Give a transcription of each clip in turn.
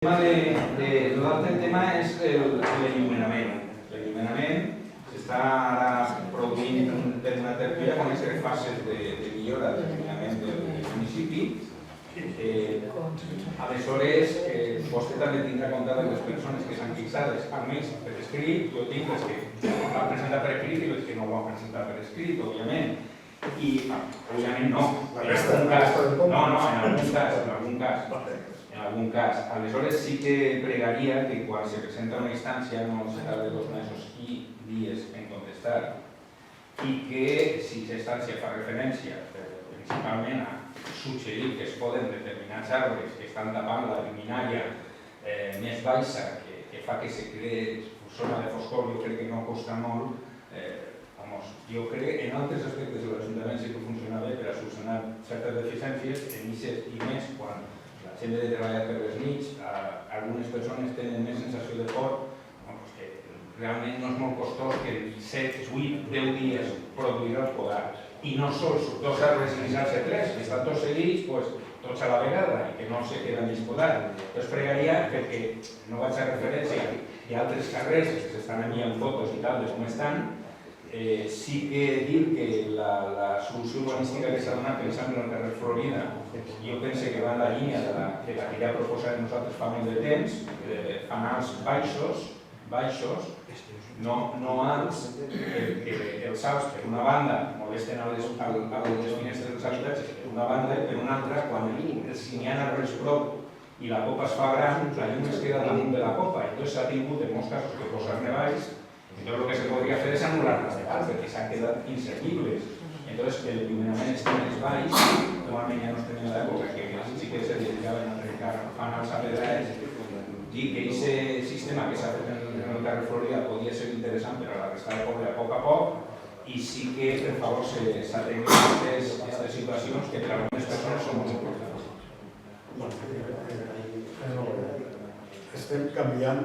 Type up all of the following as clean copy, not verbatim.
L'altre tema és l'enllumenament. L'enllumenament s'està ara produint per una tercera con aquestes fases de millora de l'enllumenament del municipi. Aleshores, vostè també tindrà compte de les persones que s'han fixat, almenys per escrit. Jo tinc les que van presentar per escrit i les que no ho van presentar per escrit, òbviament. I, òbviament, no. En algun cas. Aleshores, sí que pregaria que quan se presenta una instància no se tarde 2 mesos i dies en contestar i que, si aquesta instància fa referència principalment a suggerir que es poden determinats arbres que estan tapant la luminària més baixa, que fa que se cree zona de foscor, jo crec que no costa molt. Jo crec en altres aspectes de l'Ajuntament sí que funciona bé per a solucionar certes deficiències, i més quan la gent ha de treballar per les nits, algunes persones tenen més sensació de por, que realment no és molt costós que en 7, 8, 10 dies produirà el podar. I no sols 2 arbres inicials-se 3, que estan tots seguits, tots a la vegada, i que no se queden mig podar. Doncs pregaria, perquè no vaig a referència, hi ha altres carrers que s'estan enviant fotos i tal de com estan. Sí que dir que la solució urbanística que s'ha donat, per exemple, al carrer Florida, jo pense que va en la línia de la que ja proposàvem nosaltres fa molt de temps, fanals baixos, no alts, que els alts, per una banda, molesten a les finestres dels habitatges, per una banda, i per una altra, quan si n'hi ha arbres prop i la copa es fa gran, la llum es queda damunt de la copa. Entonces s'ha tingut, en molts casos, que posar-ne baix. Entonces lo que se podría hacer es anularlas de gas, porque se han quedado inservibles. Entonces el il·luminament està més baix, normalment ja no es tenia l'època, que sí que se dedicaven a trencar fanals apedrats, i que aquest sistema que s'ha fet en el carrer Florida podia ser interessant per a la resta de poble a poc, i sí que per favor s'atenguen aquestes situacions que per a algunes persones són molt importants. Estem canviant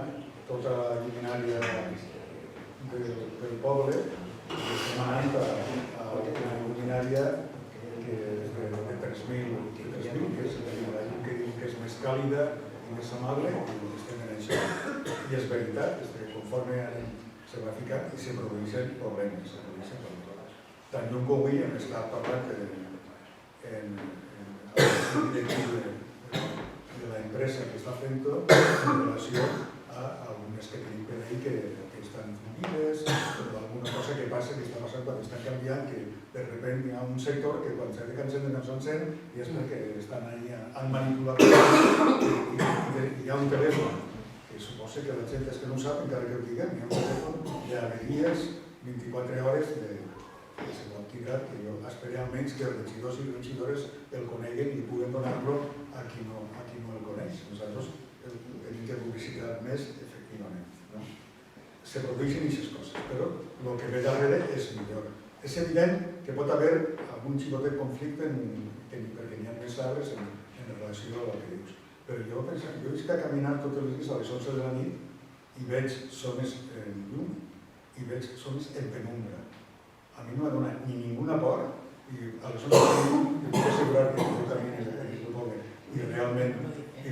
tota la lluminària del poble, estem anant a una luminària que és de 3.000, que és la llum que diu que és més càlida i més amable, i estem en això. I és veritat, que conforme se va ficant i se produeixen problemes. Tant llum com avui hem estat parlant en el directiu de l'empresa que està fent-ho en relació a algunes que tenim per ahí que estan fundides, o alguna cosa que passa, que està passant quan estan canviant, que de repente hi ha un sector que quan s'ha de cancel·lar no s'encén i és perquè estan ahí, han manipulat i hi ha un telèfon que suposa que la gent és que no ho sap, encara que ho diguem, hi ha un telèfon d'averies 24 hores que se pot tirar, que jo espero almenys que els regidors i regidores el coneguen i puguen donar-lo a qui no el coneix. Nosaltres tenim que publicitar més, efectivament. Se produeixen aquestes coses, però el que ve darrere és millor. És evident que pot haver algun xicotet conflicte perquè n'hi ha més arbres en relació a el que dius. Però jo veig que caminar tots els dies a les 11 de la nit i veig zones en llum i veig zones en penumbra. A mi no m'ha donat ni ninguna por i a les 11 de la nit puc assegurar que no camines en aquest poble i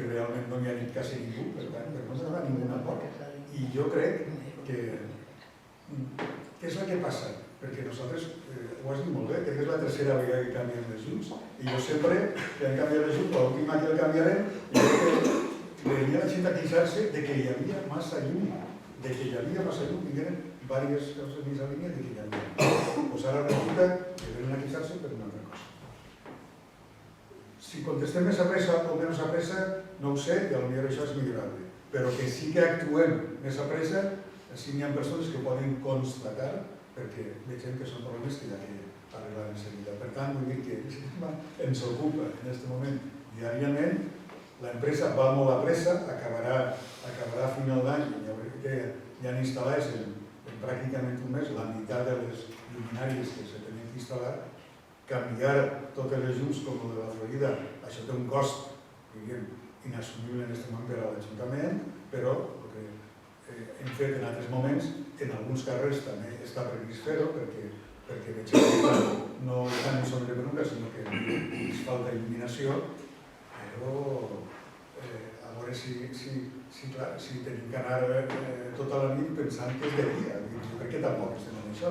realment no n'hi ha dit quasi ningú, per tant, no m'ha donat ninguna por. I jo crec que què és el que passa? Perquè nosaltres, ho has dit molt bé, crec que és la tercera vegada que canviem les llums i jo sempre que han canviat les llums, l'última que el canviarem, venia la gent a queixar-se de que hi havia massa llum, vingueren diverses coses més a línia de que hi havia. Doncs ara resulta que venen a queixar-se per una altra cosa. Si contestem més a pressa o menys a pressa, no ho sé, i potser això és millorable, però que sí que actuem més a pressa. Sí, hi ha persones que poden constatar, perquè veiem que són problemes que hi ha que arreglar en seguida. Per tant, vull dir que ens ocupa en aquest moment diàriament. L'empresa va molt a pressa, acabarà a final d'any i ja han instal·lat en pràcticament un mes la meitat de les luminàries que se tenien que instal·lar. Canviar totes les llums com el de la Florida, això té un cost inassumible en aquest moment per a l'Ajuntament, però hem fet en altres moments, en alguns carrers també està previst fer-ho, perquè veig que no estan ni sobre penumbra, sinó que ens falta il·luminació, però veure si tenim que anar tota la nit pensant que és de dia. Jo crec que tampoc estem en això,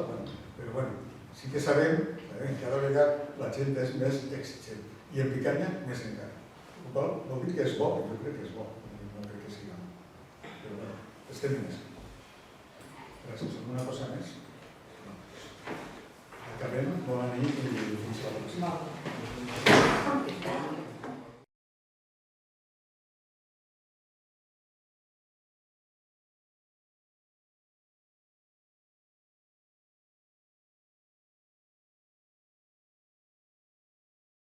però bueno, sí que sabem que cada vegada la gent és més exigent i en Picanya més encara. Vol dir que és bo, jo crec que és bo, no crec que sigui mal. Però bueno, estem en això. Gràcies. Alguna cosa més? Acabem. Bona nit i fins la pròxima.